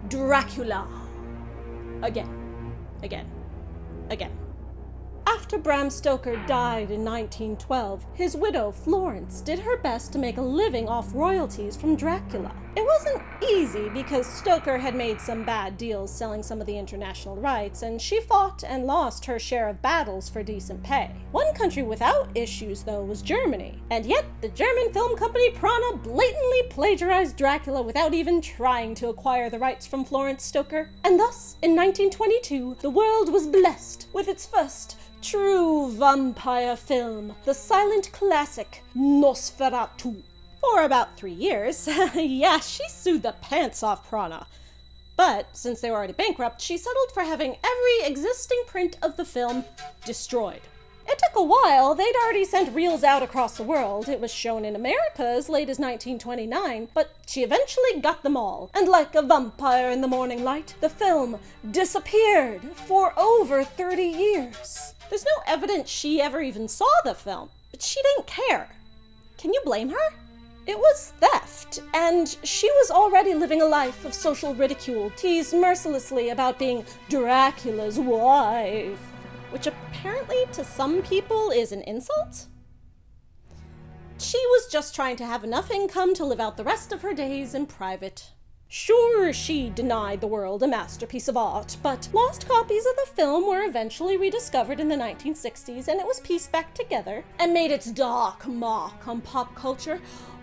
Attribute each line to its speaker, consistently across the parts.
Speaker 1: Dracula. Again. Again. Again. After Bram Stoker died in 1912, his widow, Florence, did her best to make a living off royalties from Dracula. It wasn't easy because Stoker had made some bad deals selling some of the international rights, and she fought and lost her share of battles for decent pay. One country without issues, though, was Germany, and yet the German film company Prana blatantly plagiarized Dracula without even trying to acquire the rights from Florence Stoker. And thus, in 1922, the world was blessed with its first true vampire film, the silent classic Nosferatu. For about 3 years, yeah, she sued the pants off Prana. But since they were already bankrupt, she settled for having every existing print of the film destroyed. It took a while. They'd already sent reels out across the world. It was shown in America as late as 1929, but she eventually got them all. And like a vampire in the morning light, the film disappeared for over 30 years. There's no evidence she ever even saw the film, but she didn't care. Can you blame her? It was theft, and she was already living a life of social ridicule, teased mercilessly about being Dracula's wife, which apparently to some people is an insult. She was just trying to have enough income to live out the rest of her days in private. Sure, she denied the world a masterpiece of art, but lost copies of the film were eventually rediscovered in the 1960s, and it was pieced back together and made its dark mark on pop culture,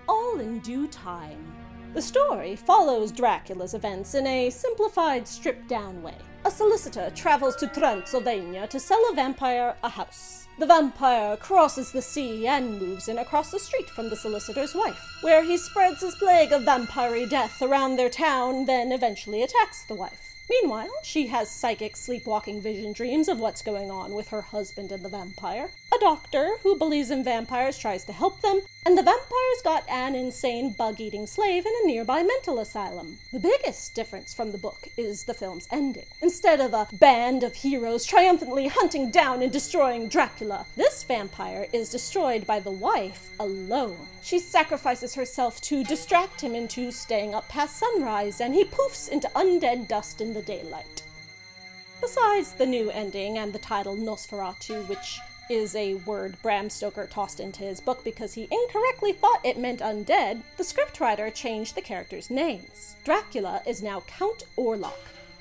Speaker 1: all in due time. The story follows Dracula's events in a simplified, stripped-down way. A solicitor travels to Transylvania to sell a vampire a house. The vampire crosses the sea and moves in across the street from the solicitor's wife, where he spreads his plague of vampire death around their town, then eventually attacks the wife. Meanwhile, she has psychic sleepwalking vision dreams of what's going on with her husband and the vampire. A doctor who believes in vampires tries to help them, and the vampires got an insane bug-eating slave in a nearby mental asylum. The biggest difference from the book is the film's ending. Instead of a band of heroes triumphantly hunting down and destroying Dracula, this vampire is destroyed by the wife alone. She sacrifices herself to distract him into staying up past sunrise, and he poofs into undead dust in the daylight. Besides the new ending and the title Nosferatu, which is a word Bram Stoker tossed into his book because he incorrectly thought it meant undead, the scriptwriter changed the characters' names. Dracula is now Count Orlok,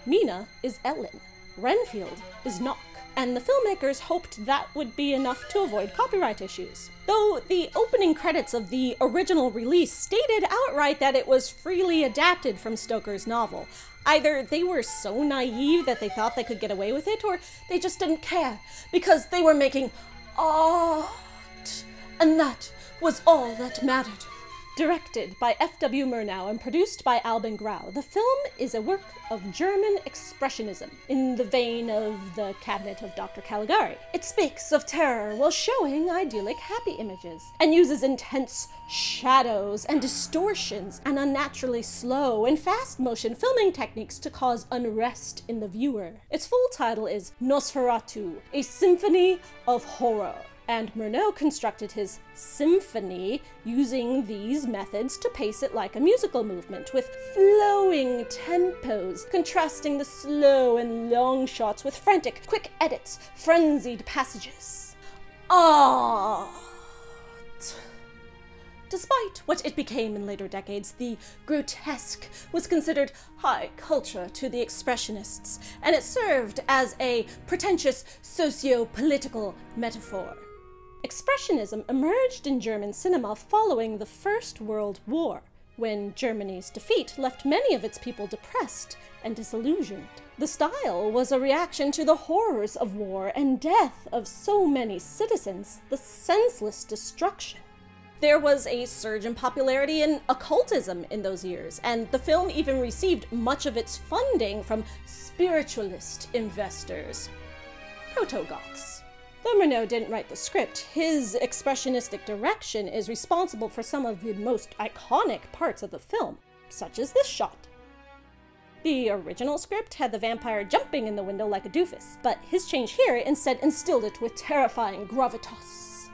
Speaker 1: Mina is Ellen, Renfield is Knock, and the filmmakers hoped that would be enough to avoid copyright issues. Though the opening credits of the original release stated outright that it was freely adapted from Stoker's novel. Either they were so naive that they thought they could get away with it, or they just didn't care, because they were making art, and that was all that mattered. Directed by F.W. Murnau and produced by Albin Grau, the film is a work of German expressionism, in the vein of The Cabinet of Dr. Caligari. It speaks of terror while showing idyllic happy images, and uses intense shadows and distortions and unnaturally slow and fast-motion filming techniques to cause unrest in the viewer. Its full title is Nosferatu, a Symphony of Horror. And Murnau constructed his symphony using these methods to pace it like a musical movement, with flowing tempos, contrasting the slow and long shots with frantic, quick edits, frenzied passages. Art! Despite what it became in later decades, the grotesque was considered high culture to the Expressionists, and it served as a pretentious socio-political metaphor. Expressionism emerged in German cinema following the First World War, when Germany's defeat left many of its people depressed and disillusioned. The style was a reaction to the horrors of war and death of so many citizens, the senseless destruction. There was a surge in popularity in occultism in those years, and the film even received much of its funding from spiritualist investors, proto-goths. Though Murnau didn't write the script, his expressionistic direction is responsible for some of the most iconic parts of the film, such as this shot. The original script had the vampire jumping in the window like a doofus, but his change here instead instilled it with terrifying gravitas.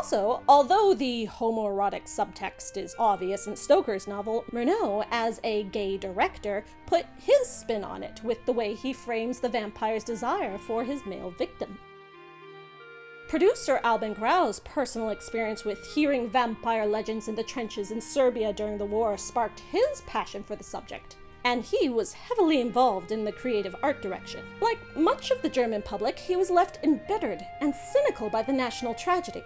Speaker 1: Also, although the homoerotic subtext is obvious in Stoker's novel, Murnau, as a gay director, put his spin on it with the way he frames the vampire's desire for his male victim. Producer Albin Grau's personal experience with hearing vampire legends in the trenches in Serbia during the war sparked his passion for the subject, and he was heavily involved in the creative art direction. Like much of the German public, he was left embittered and cynical by the national tragedy.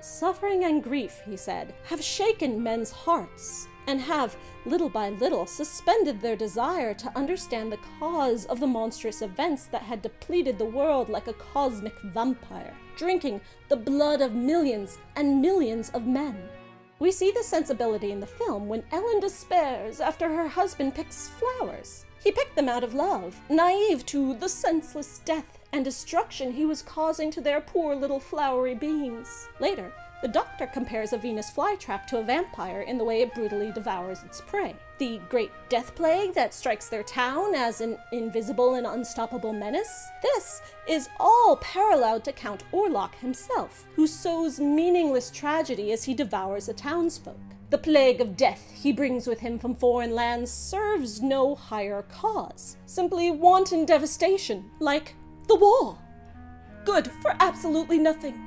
Speaker 1: "Suffering and grief," he said, "have shaken men's hearts, and have, little by little, suspended their desire to understand the cause of the monstrous events that had depleted the world like a cosmic vampire, drinking the blood of millions and millions of men." We see the sensibility in the film when Ellen despairs after her husband picks flowers. He picked them out of love, naive to the senseless death and destruction he was causing to their poor little flowery beings. Later, the Doctor compares a Venus flytrap to a vampire in the way it brutally devours its prey. The great death plague that strikes their town as an invisible and unstoppable menace? This is all paralleled to Count Orlok himself, who sows meaningless tragedy as he devours the townsfolk. The plague of death he brings with him from foreign lands serves no higher cause, simply wanton devastation, like the war. Good for absolutely nothing.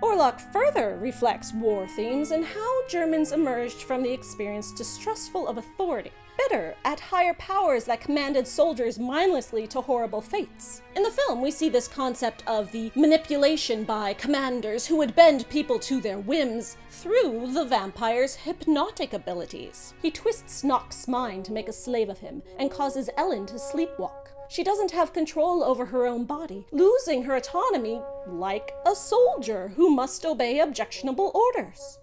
Speaker 1: Orlok further reflects war themes and how Germans emerged from the experience distrustful of authority, bitter at higher powers that commanded soldiers mindlessly to horrible fates. In the film, we see this concept of the manipulation by commanders who would bend people to their whims through the vampire's hypnotic abilities. He twists Nock's mind to make a slave of him and causes Ellen to sleepwalk. She doesn't have control over her own body, losing her autonomy like a soldier who must obey objectionable orders.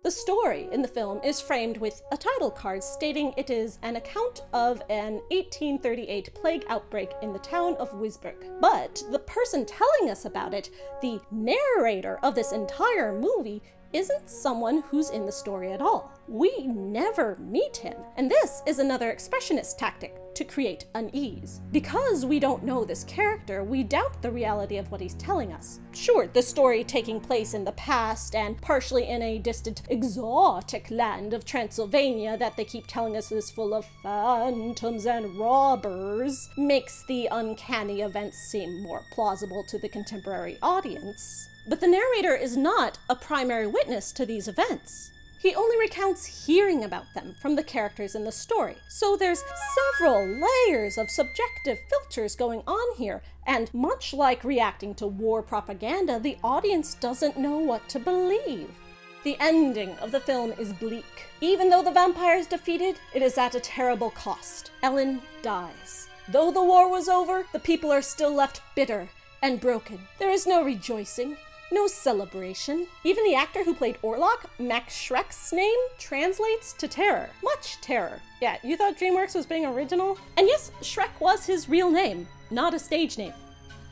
Speaker 1: The story in the film is framed with a title card stating it is an account of an 1838 plague outbreak in the town of Wisburg. But the person telling us about it, the narrator of this entire movie, isn't someone who's in the story at all. We never meet him, and this is another expressionist tactic to create unease. Because we don't know this character, we doubt the reality of what he's telling us. Sure, the story taking place in the past and partially in a distant exotic land of Transylvania that they keep telling us is full of phantoms and robbers makes the uncanny events seem more plausible to the contemporary audience. But the narrator is not a primary witness to these events. He only recounts hearing about them from the characters in the story. So there's several layers of subjective filters going on here, and much like reacting to war propaganda, the audience doesn't know what to believe. The ending of the film is bleak. Even though the vampire is defeated, it is at a terrible cost. Ellen dies. Though the war was over, the people are still left bitter and broken. There is no rejoicing. No celebration. Even the actor who played Orlok, Max Schreck's name, translates to terror. Much terror. Yeah, you thought DreamWorks was being original? And yes, Schreck was his real name, not a stage name.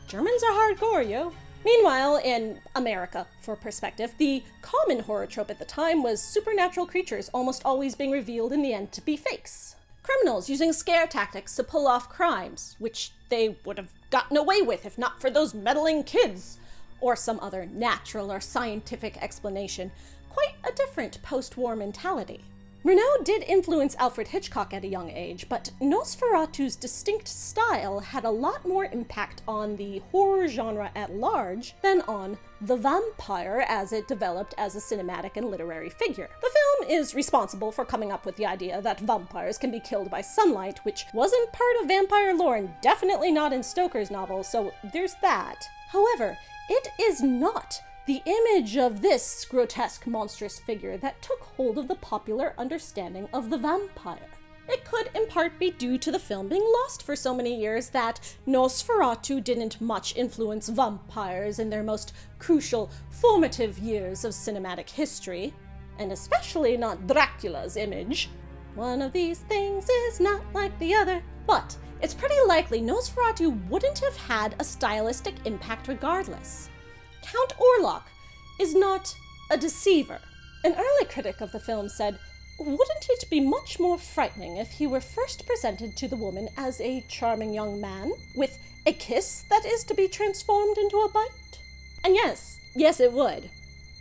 Speaker 1: Germans are hardcore, yo. Meanwhile, in America, for perspective, the common horror trope at the time was supernatural creatures almost always being revealed in the end to be fakes. Criminals using scare tactics to pull off crimes, which they would have gotten away with if not for those meddling kids. Or some other natural or scientific explanation. Quite a different post-war mentality. Murnau did influence Alfred Hitchcock at a young age, but Nosferatu's distinct style had a lot more impact on the horror genre at large than on the vampire as it developed as a cinematic and literary figure. The film is responsible for coming up with the idea that vampires can be killed by sunlight, which wasn't part of vampire lore and definitely not in Stoker's novel, so there's that. However, it is not the image of this grotesque, monstrous figure that took hold of the popular understanding of the vampire. It could in part be due to the film being lost for so many years that Nosferatu didn't much influence vampires in their most crucial, formative years of cinematic history, and especially not Dracula's image. One of these things is not like the other, but it's pretty likely Nosferatu wouldn't have had a stylistic impact regardless. Count Orlok is not a deceiver. An early critic of the film said, "Wouldn't it be much more frightening if he were first presented to the woman as a charming young man, with a kiss that is to be transformed into a bite?" And yes it would,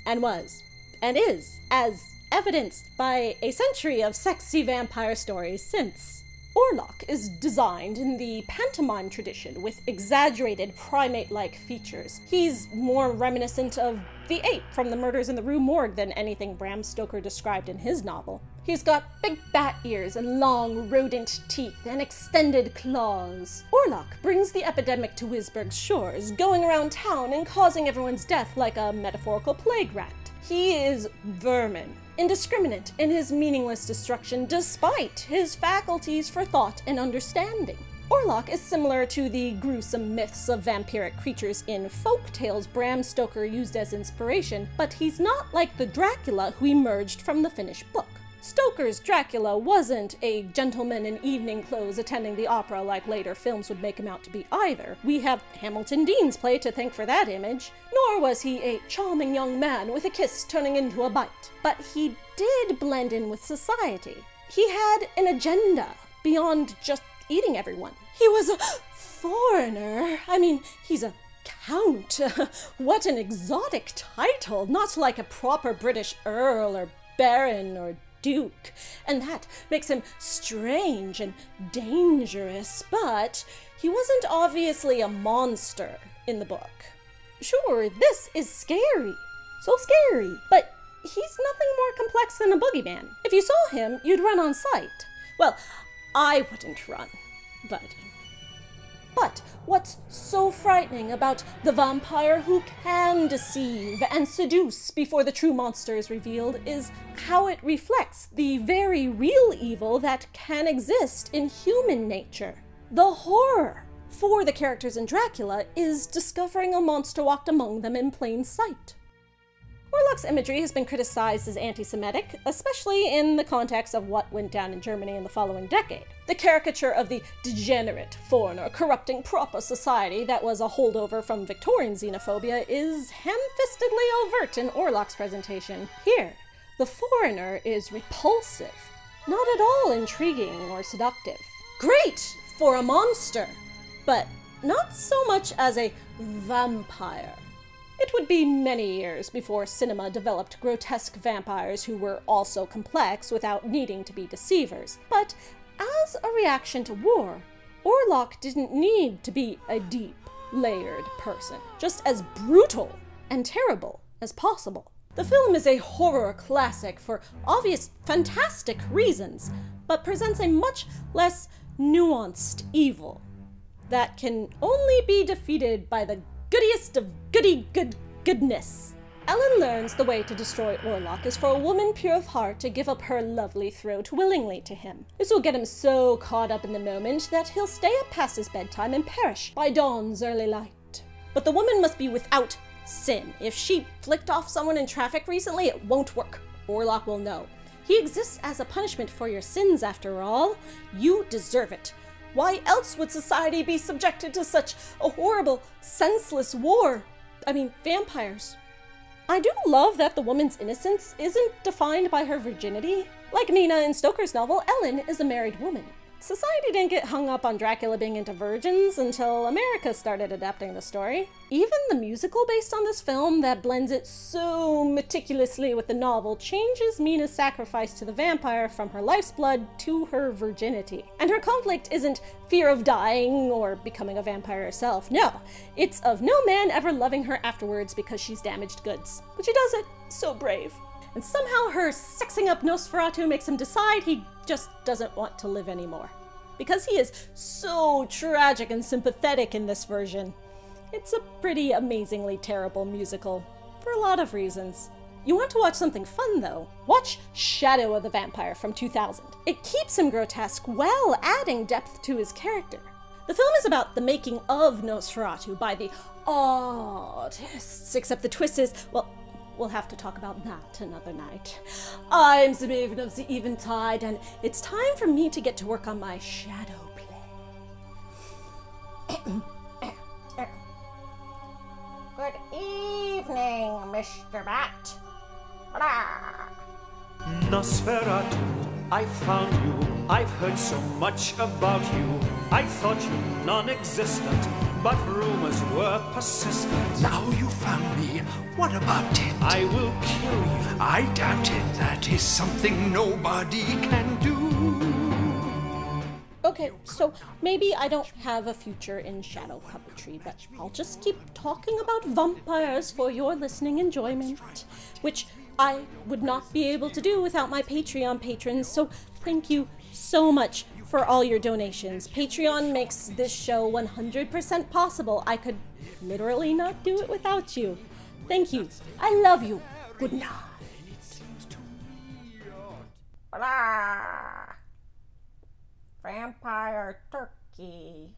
Speaker 1: and was, and is, as evidenced by a century of sexy vampire stories since. Orlok is designed in the pantomime tradition with exaggerated primate-like features. He's more reminiscent of the ape from the Murders in the Rue Morgue than anything Bram Stoker described in his novel. He's got big bat ears and long rodent teeth and extended claws. Orlok brings the epidemic to Wisburg's shores, going around town and causing everyone's death like a metaphorical plague rat. He is vermin, indiscriminate in his meaningless destruction despite his faculties for thought and understanding. Orlok is similar to the gruesome myths of vampiric creatures in folk tales Bram Stoker used as inspiration, but he's not like the Dracula who emerged from the finished book. Stoker's Dracula wasn't a gentleman in evening clothes attending the opera like later films would make him out to be either. We have Hamilton Dean's play to thank for that image. Nor was he a charming young man with a kiss turning into a bite. But he did blend in with society. He had an agenda beyond just eating everyone. He was a foreigner. I mean, he's a count. What an exotic title, not like a proper British earl or baron or duke, and that makes him strange and dangerous, but he wasn't obviously a monster in the book. Sure, this is scary, so scary, but he's nothing more complex than a boogeyman. If you saw him, you'd run on sight. Well, I wouldn't run, but what's so frightening about the vampire who can deceive and seduce before the true monster is revealed is how it reflects the very real evil that can exist in human nature. The horror for the characters in Dracula is discovering a monster walked among them in plain sight. Orlok's imagery has been criticized as anti-Semitic, especially in the context of what went down in Germany in the following decade. The caricature of the degenerate foreigner corrupting proper society that was a holdover from Victorian xenophobia is ham-fistedly overt in Orlok's presentation. Here, the foreigner is repulsive, not at all intriguing or seductive. Great for a monster, but not so much as a vampire. It would be many years before cinema developed grotesque vampires who were also complex without needing to be deceivers. But as a reaction to war, Orlok didn't need to be a deep, layered person, just as brutal and terrible as possible. The film is a horror classic for obvious, fantastic reasons, but presents a much less nuanced evil that can only be defeated by the goodiest of goodness. Ellen learns the way to destroy Orlok is for a woman pure of heart to give up her lovely throat willingly to him. This will get him so caught up in the moment that he'll stay up past his bedtime and perish by dawn's early light. But the woman must be without sin. If she flicked off someone in traffic recently, it won't work. Orlok will know. He exists as a punishment for your sins, after all. You deserve it. Why else would society be subjected to such a horrible, senseless war? I mean, vampires. I do love that the woman's innocence isn't defined by her virginity. Like Mina in Stoker's novel, Ellen is a married woman. Society didn't get hung up on Dracula being into virgins until America started adapting the story. Even the musical based on this film that blends it so meticulously with the novel changes Mina's sacrifice to the vampire from her life's blood to her virginity. And her conflict isn't fear of dying or becoming a vampire herself. No, it's of no man ever loving her afterwards because she's damaged goods. But she does it so brave. And somehow her sexing up Nosferatu makes him decide he just doesn't want to live anymore. Because he is so tragic and sympathetic in this version. It's a pretty amazingly terrible musical, for a lot of reasons. You want to watch something fun though? Watch Shadow of the Vampire from 2000. It keeps him grotesque while adding depth to his character. The film is about the making of Nosferatu by the artists, except the twist is, well, we'll have to talk about that another night. I'm the Maven of the Eventide, and it's time for me to get to work on my shadow play.
Speaker 2: Good evening, Mr. Bat. Blah.
Speaker 3: Nosferatu, I found you. I've heard so much about you. I thought you non-existent. but rumors were persistent.
Speaker 4: Now you found me. What about it?
Speaker 3: I will kill you.
Speaker 4: I doubt it. That is something nobody can do.
Speaker 1: Okay, so maybe I don't have a future in shadow puppetry, but I'll just keep talking about vampires for your listening enjoyment, which I would not be able to do without my Patreon patrons, so thank you so much for all your donations. Patreon makes this show 100% possible. I could literally not do it without you. Thank you. I love you. Good night.
Speaker 2: Blah. Vampire turkey.